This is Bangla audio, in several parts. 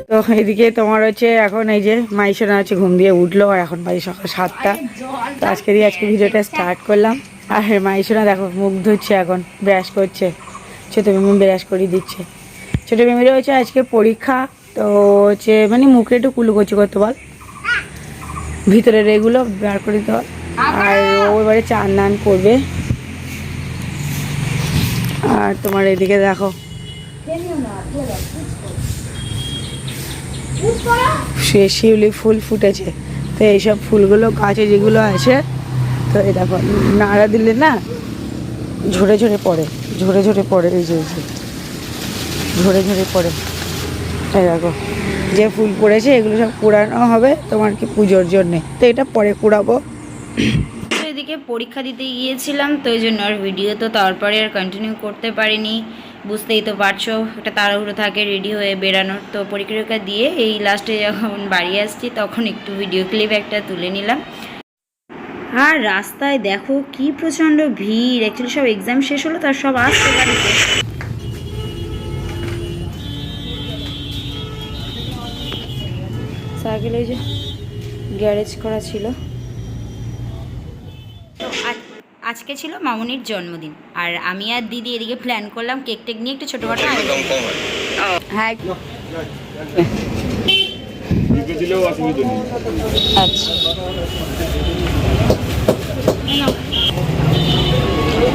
তো এদিকে তোমার হচ্ছে এখন এই যে মাইশোনা হচ্ছে ঘুম দিয়ে উঠলো আর এখন বাজে সকাল 7টা। তো আজকে ভিডিওটা স্টার্ট করলাম। আর মাইশোনা দেখো মুখ ধুচ্ছে, এখন ব্রাশ করছে, ছোটো মিমি ব্রাশ করিয়ে দিচ্ছে। ছোটো মিমির হচ্ছে আজকে পরীক্ষা, তো হচ্ছে মানে মুখে একটু কুলুকুচি করতে বল, ভিতরের এগুলো বার করে দিতে বল। আর ও এবারে চান নান করবে। আর তোমার এদিকে দেখো শিউলি ফুল ফুটেছে। তো এইসব ফুলগুলো গাছে যেগুলো আছে, তো এই দেখো নাড়া দিলে না ঝরে ঝরে পড়ে, ঝরে ঝরে পড়ে, এই যে ঝরে ঝরে পড়ে। এই দেখো যে ফুল পড়েছে এগুলো সব কুড়ানো হবে তোমার কি পুজোর জন্যে, তো এটা পরে কুড়াবো। এদিকে পরীক্ষা দিতে গিয়েছিলাম, তো এই জন্য আর ভিডিও তো তারপরে আর কন্টিনিউ করতে পারিনি। বুঝতেই তো পারছো, একটা তাড়াহুড়ো থাকে রেডি হয়ে বেরানোর। তো পরীক্ষা দিয়ে এই লাস্টে যখন বাড়ি আসছি তখন একটু ভিডিও ক্লিপ একটা তুলে নিলাম। আর রাস্তায় দেখো কি প্রচণ্ড ভিড়, অ্যাকচুয়ালি সব এক্সাম শেষ হলো তার সব আসছে গাড়িতে। সাইকেলে যে গ্যারেজ করা ছিল। আজকে ছিল মামুনির জন্মদিন, আর আমি আর দিদি এদিকে প্ল্যান করলাম কেক টেক নিয়ে একটু ছোটোখাটো আয়োজন। হ্যাঁ আচ্ছা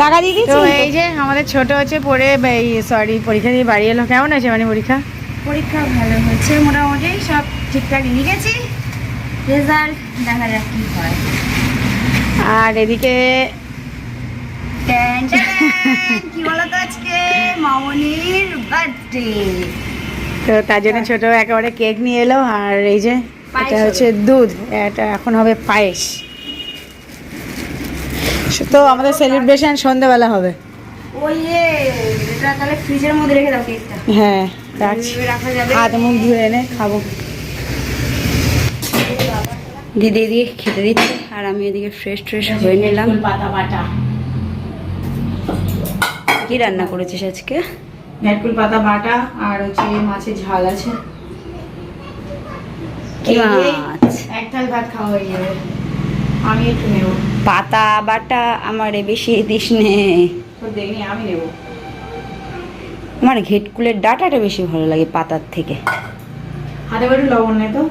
টাকা দিয়ে দিচ্ছি। তো এই যে আমাদের ছোট হচ্ছে পড়ে পরীক্ষা দিয়ে বাড়ি এলো। কেমন আছে মানে পরীক্ষা ভালো হয়েছে মোটামুটি, সব ঠিকঠাক লিখেছি, রেজাল্ট দেখা যাক কী হয়। আর এদিকে কি বলতো আজকে মামনির বার্থডে, তো তার জন্য ছোট একেবারে কেক নিয়ে এলো। আর এই যে এটা হচ্ছে দুধ, এটা এখন হবে পায়েস। তো আমাদের সেলিব্রেশন সন্ধ্যাবেলা হবে। ওই এটা তাহলে ফ্রিজের মধ্যে রেখে দাও কেকটা। হ্যাঁ রাখছি, রাখা যাবে। হাত মুখ ধুয়ে এনে খাবো। দিদি এদিকে খেতে দিচ্ছে আর আমি এদিকে ফ্রেশ হয়ে নিলাম। পাতা বাটা। কি রান্না করেছিস আজকে? ভেটকুল পাতা বাটা আর হচ্ছে মাছের ঝাল আছে। কি মাছ? এক থাল ভাত খাওয়া হয়ে যাবে। আমি একটু নেবো। পাতা বাটা আমারে বেশি দিস নে। তো দেখি আমি নেবো। আমার ঘেটকুলের ডাঁটাটা বেশি ভালো লাগে পাতার থেকে। হাতে করে লবণ নেই তো?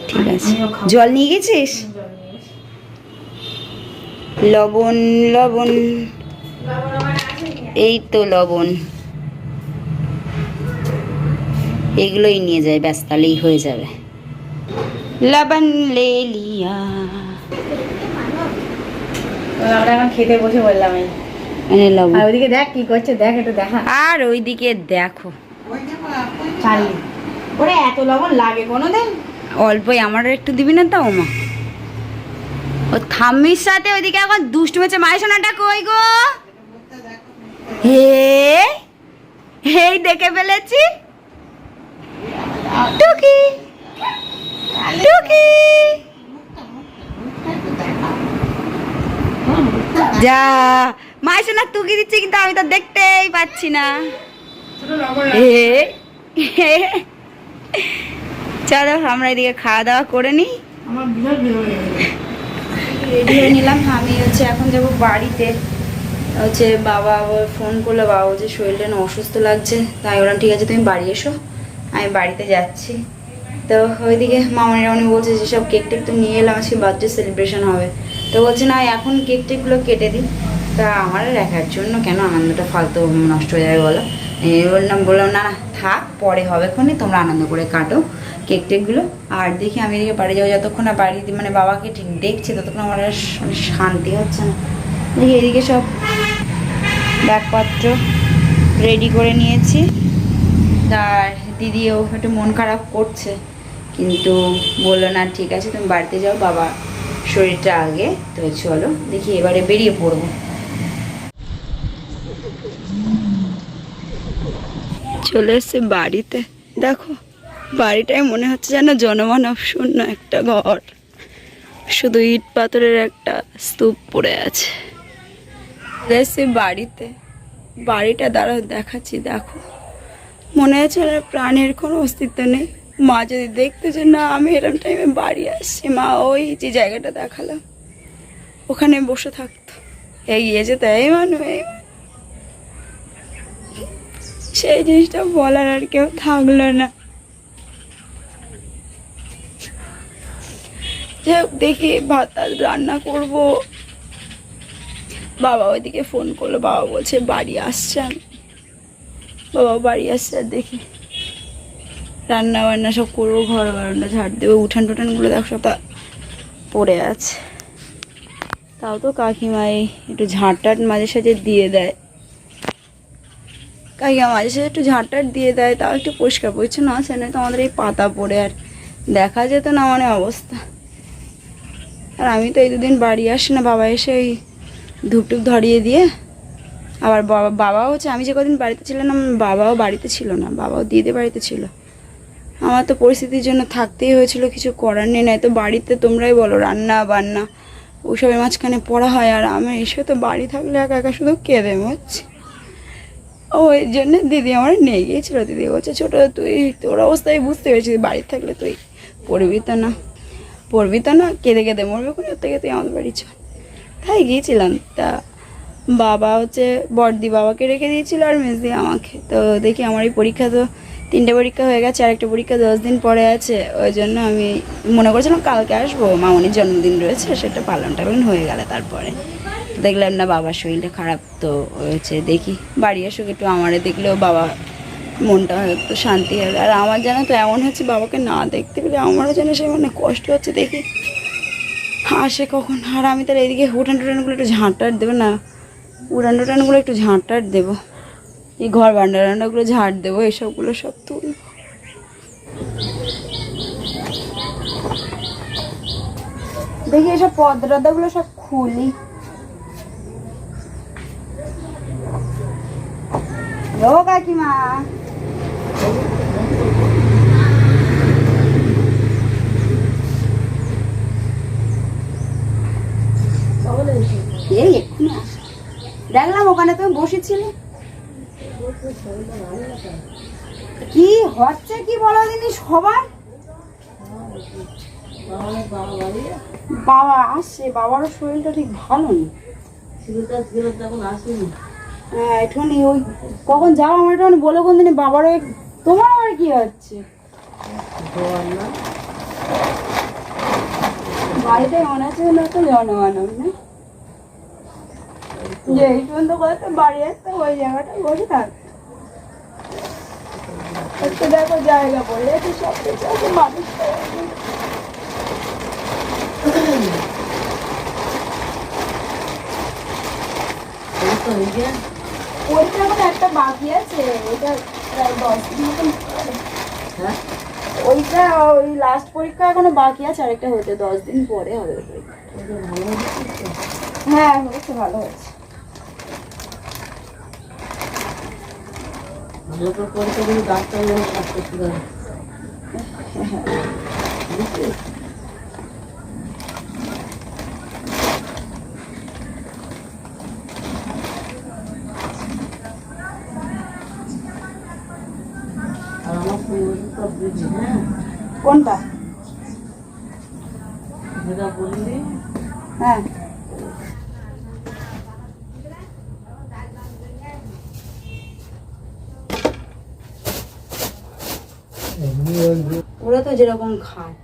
ঠিক আছে। জল নিয়ে গেছিস? লবণ লবণ, এই তো লবণ, এগুলোই নিয়ে যায়, ব্যাস তাহলেই হয়ে যাবে। লবণ লে লিয়া। আমরা এখন খেতে বসে বললাম। লবণ। আর ওইদিকে দেখ কি করছে, দেখ একটু দেখা। আর ওইদিকে দেখো চালি ওরে এত লবণ লাগে কোনোদিন? অল্পই, আমার একটু দিবি না তো মা? ও থাম্মির সাথে ওইদিকে এখন দুষ্টু হচ্ছে। মাইশোনাটা কই গো? হে এই দেখে ফেলেছি। টুকি টুকি যা, মাইশোনা টুকি দিচ্ছে কিন্তু আমি তো দেখতেই পাচ্ছি না। চলো আমরা এদিকে খাওয়া দাওয়া করে নিই। রেডি হয়ে নিলাম। আমি হচ্ছে এখন যাবো বাড়িতে। হচ্ছে বাবা ফোন করলো, বাবা হচ্ছে শরীরটা না অসুস্থ লাগছে, তাই ওরা ঠিক আছে তুমি বাড়ি এসো, আমি বাড়িতে যাচ্ছি। তো ওইদিকে মামনিরা উনি বলছে যে সব কেক টেক তো নিয়ে এলাম, আজকে বার্থডে সেলিব্রেশন হবে। তো বলছে না এখন কেক টেকগুলো কেটে দিই। তা আমার একার জন্য কেন আনন্দটা ফালতু নষ্ট হয়ে যাবে বলো? বললাম না না থাক, পরে হবে, এখনই তোমরা আনন্দ করে কাটো কেক টেকগুলো। আর দেখি আমি এদিকে বাড়ি যাবো, যতক্ষণ না বাড়িতে মানে বাবাকে ঠিক দেখছে ততক্ষণ আমার আর শান্তি হচ্ছে না। দেখি এদিকে সব ব্যাগপত্র রেডি করে নিয়েছি। আর দিদিও একটু মন খারাপ করছে, কিন্তু বললো না ঠিক আছে তুমি বাড়িতে যাও, বাবা শরীরটা আগে। তো চলো দেখি এবারে বেরিয়ে পড়বো। চলে এসছি বাড়িতে। দেখো বাড়িটাই মনে হচ্ছে যেন জনমানব শূন্য একটা ঘর, শুধু ইট পাথরের একটা স্তূপ পড়ে আছে। চলে এসছি বাড়িতে। বাড়িটা দাঁড়াও দেখাচ্ছি, দেখো মনে হচ্ছে ওর প্রাণের কোনো অস্তিত্ব নেই। মা যদি দেখতে যে না আমি এরকম টাইমে বাড়ি আসছি, মা ওই যে জায়গাটা দেখালাম ওখানে বসে থাকতো, এগিয়ে যেত এই মানুষ সেই জিনিসটা বলার আর কেউ থাকলো না। যাই হোক, দেখি ভাত রান্না করব। বাবা ওইদিকে ফোন করলো, বাবা বলছে বাড়ি আসছে, আমি বাবা বাড়ি আসছে আর দেখি রান্না বান্না সব করবো, ঘর বারান্দা ঝাড় দেবো, উঠান টুঠানগুলো দেখো সব পড়ে আছে। তাও তো কাকিমাই একটু ঝাঁটাট মাঝে সাঝে দিয়ে দেয়, কাকিমা মাঝে সাঝে একটু ঝাঁটাট দিয়ে দেয়, তাও একটু পরিষ্কার পরিচ্ছন্ন আছে, না তো আমাদের এই পাতা পড়ে আর দেখা যেত না মানে অবস্থা। আর আমি তো এই দুদিন বাড়ি আসি না, বাবা এসে ওই ধূপটুপ ধরিয়ে দিয়ে আবার বাবাও হচ্ছে, আমি যে কদিন বাড়িতে ছিলাম বাবাও বাড়িতে ছিল না, বাবাও দিদি বাড়িতে ছিল। আমার তো পরিস্থিতির জন্য থাকতেই হয়েছিল, কিছু করার নেই। নাই তো বাড়িতে তোমরাই বলো রান্না বান্না ওইসবের মাঝখানে পড়া হয়, আর আমি এসে তো বাড়ি থাকলে একা একা শুধু কেঁদে মরছি। ওই জন্য দিদি আমার নিয়ে গিয়েছিলো, দিদি বলছে ছোটো তুই তোর অবস্থায় বুঝতে পেরেছিস, বাড়িতে থাকলে তুই পড়বি তো না কেঁদে কেঁদে মরবে, কোনো থেকে তুই আমাদের বাড়ি চল। তাই গিয়েছিলাম। তা বাবা হচ্ছে বড়দি বাবাকে রেখে দিয়েছিল আর মেজদি আমাকে। তো দেখি আমার এই পরীক্ষা তো 3টে পরীক্ষা হয়ে গেছে, আর একটা পরীক্ষা 10 দিন পরে আছে। ওই জন্য আমি মনে করছিলাম কালকে আসবো, মামনির জন্মদিন রয়েছে, সেটা পালন টালন হয়ে গেলে তারপরে দেখলাম না বাবার শরীরটা খারাপ, তো হচ্ছে দেখি বাড়ি আসুক একটু, আমারে দেখলেও বাবা মনটা হয়তো শান্তি হবে। আর আমার যেন তো এমন হচ্ছে বাবাকে না দেখতে পেলে আমারও যেন সে মানে কষ্ট হচ্ছে, দেখি আসে কখন। আর আমি তাহলে এইদিকে উঠান টুটানগুলো একটু ঝাঁটার দেবো না, উড়ান টুটানগুলো একটু ঝাঁটার দেবো, এই ঘর বারান্দাগুলো ঝাড় দেবো, এসবগুলো সব তুলব। দেখি এসব পর্দাগুলো সব খুলি। ও কাকিমা, এই এক্ষুনি আসো। দেখলাম ওখানে তুমি বসেছিলে, কি হচ্ছে কি বলো দিনি সবার। বাবা আসছে, বাবারও শরীরটা ঠিক ভালো নেই। হ্যাঁ একটুখানি ওই কখন যাও আমার একটুখানি বলো কোন দিনই বাবারও তোমার আবার কি হচ্ছে বাড়িতে মনে হচ্ছে না তো জনমানব না, যে এই পর্যন্ত কথা বাড়ি আসতে ওই জায়গাটা বসে থাক। একটু দেখো জায়গা পড়ে যাচ্ছে, সব কিছু আছে মানুষ। ওইটা এখন একটা বাকি আছে, ওইটা প্রায় 10 দিন মতন পরে। ওইটা ওই লাস্ট পরীক্ষা এখনো বাকি আছে, আরেকটা হতে 10 দিন পরে হবে পরীক্ষা। হ্যাঁ হয়েছে, ভালো হয়েছে। কোনটা? হ্যাঁ ওরা তো যেরকম খায়,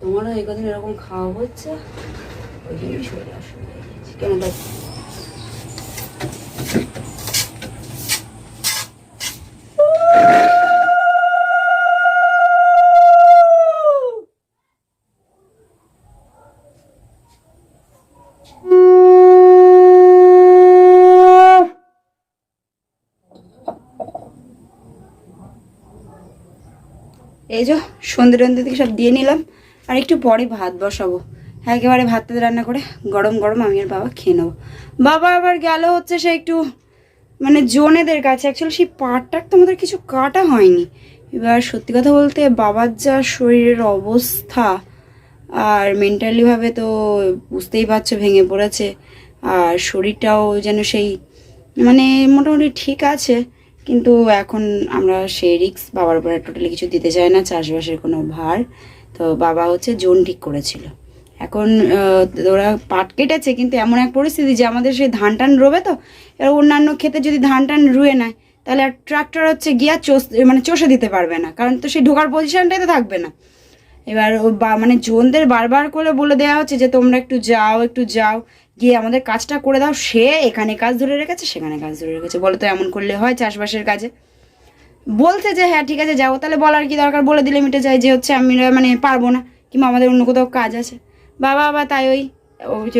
তোমারও এই কদিন এরকম খাওয়া হচ্ছে, ওই জন্যই শরীর অসুবিধা হয়েছে। কেন তাই এই যে সন্ধ্যে টন্ধে থেকে সব দিয়ে নিলাম, আর একটু পরে ভাত বসাবো। একেবারে ভাত রান্না করে গরম গরম আমি আর বাবা খেয়ে নেবো। বাবা আবার গেল হচ্ছে সে একটু মানে জোনেদের কাছে, অ্যাকচুয়ালি সেই পাটটার তো আমাদের কিছু কাটা হয়নি। এবার সত্যি কথা বলতে বাবার যা শরীরের অবস্থা, আর মেন্টালিভাবে তো বুঝতেই পারছো ভেঙে পড়েছে, আর শরীরটাও যেন সেই মানে মোটামুটি ঠিক আছে, কিন্তু এখন আমরা সেই রিক্স বাবার উপরে টোটালি কিছু দিতে চাই না, চাষবাসের কোনো ভার। তো বাবা হচ্ছে জোন ঠিক করেছিল, এখন ওরা পাট কেটেছে, কিন্তু এমন এক পরিস্থিতি যে আমাদের সেই ধান টান রোবে, তো এবার অন্যান্য ক্ষেতে যদি ধান টান রুয়ে নেয় তাহলে আর ট্রাক্টর হচ্ছে গিয়া মানে চষে দিতে পারবে না, কারণ তো সেই ঢোকার পজিশনটাই তো থাকবে না। এবার মানে জোনদের বারবার করে বলে দেওয়া হচ্ছে যে তোমরা একটু যাও গিয়ে আমাদের কাজটা করে দাও। সে এখানে কাজ ধরে রেখেছে, সেখানে কাজ ধরে রেখেছে, বলে তো এমন করলে হয় চাষবাসের কাজে। বলছে যে হ্যাঁ ঠিক আছে যাবো, তাহলে বলার কি দরকার, বলে দিলে মিটে যায় যে হচ্ছে আমি মানে পারবো না, কিংবা আমাদের অন্য কোথাও কাজ আছে। বাবা আবার তাই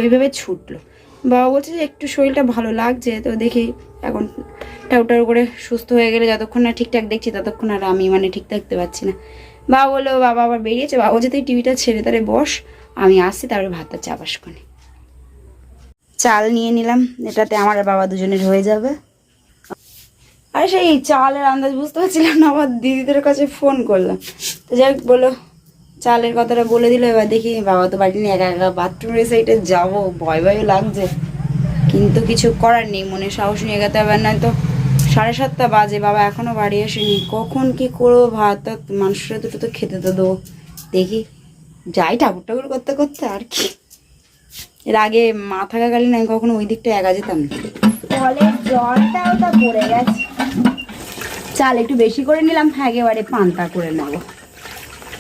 ওইভাবে ছুটলো। বাবা বলছে যে একটু শরীরটা ভালো লাগছে, তো দেখি এখন টাউটার করে সুস্থ হয়ে গেলে, যতক্ষণ না ঠিকঠাক দেখছি ততক্ষণ আর আমি মানে ঠিক থাকতে পারছি না। বাবা বললো, বাবা আবার বেরিয়েছে, বাবা বলছে তুই টিভিটা ছেড়ে তারে বস, আমি আসছি, তারপরে ভাতটা চাপাস করে। চাল নিয়ে নিলাম, এটাতে আমার আর বাবা দুজনের হয়ে যাবে। আর সেই চালের আন্দাজ বুঝতে পারছিলাম না, আবার দিদিদের কাছে ফোন করলাম, তো যাই হোক বলো চালের কথাটা বলে দিল। এবার দেখি বাবা তো বাড়ি নিয়ে একা একা বাথরুমের সাইডে যাবো, ভয় ভয়ও লাগছে, কিন্তু কিছু করার নেই, মনে সাহস নিয়ে গেতে হবে, না তো 7:30 বাজে, বাবা এখনো বাড়ি আসেনি, কখন কি করবো, ভাত টাত মানুষের দুটো তো খেতে তো দেবো। দেখি যাই ঠাকুর ঠাকুর করতে করতে আর কি। এর আগে মা থাকাকালীন আমি কখনো ওই দিকটা একা যেতাম না। কলের জলটাও তা পড়ে গেছে, চাল একটু বেশি করে নিলাম, একেবারে পান্তা করে নেবো।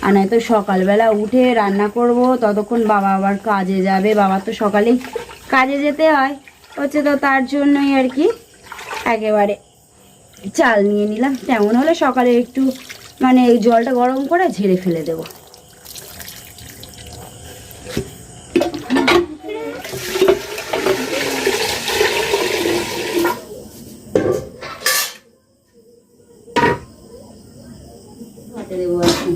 আর নয়তো সকালবেলা উঠে রান্না করব, ততক্ষণ বাবা আবার কাজে যাবে, বাবা তো সকালেই কাজে যেতে হয় হচ্ছে, তো তার জন্যই আর কি একেবারে চাল নিয়ে নিলাম। তেমন হলে সকালে একটু মানে জলটা গরম করে ঝেড়ে ফেলে দেবো। ভাতে দেবো এখন।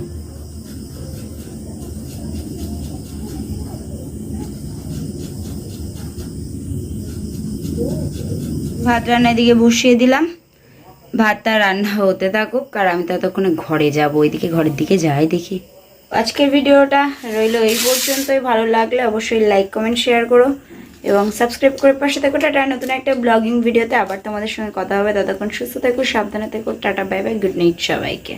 ভাত রান্না এদিকে বসিয়ে দিলাম, ভাতটা রান্না হতে থাকুক, আর আমি ততক্ষণে ঘরে যাব, ওইদিকে ঘরের দিকে যাই দেখি। আজকের ভিডিওটা রইলো এই পর্যন্তই, ভালো লাগলে অবশ্যই লাইক কমেন্ট শেয়ার করো এবং সাবস্ক্রাইব করে পাশে থেকো। টাটা, নতুন একটা ব্লগিং ভিডিওতে আবার তোমাদের সঙ্গে কথা হবে, ততক্ষণ সুস্থ থেকো, সাবধানে থেকো, tata, bye bye, good night সবাইকে।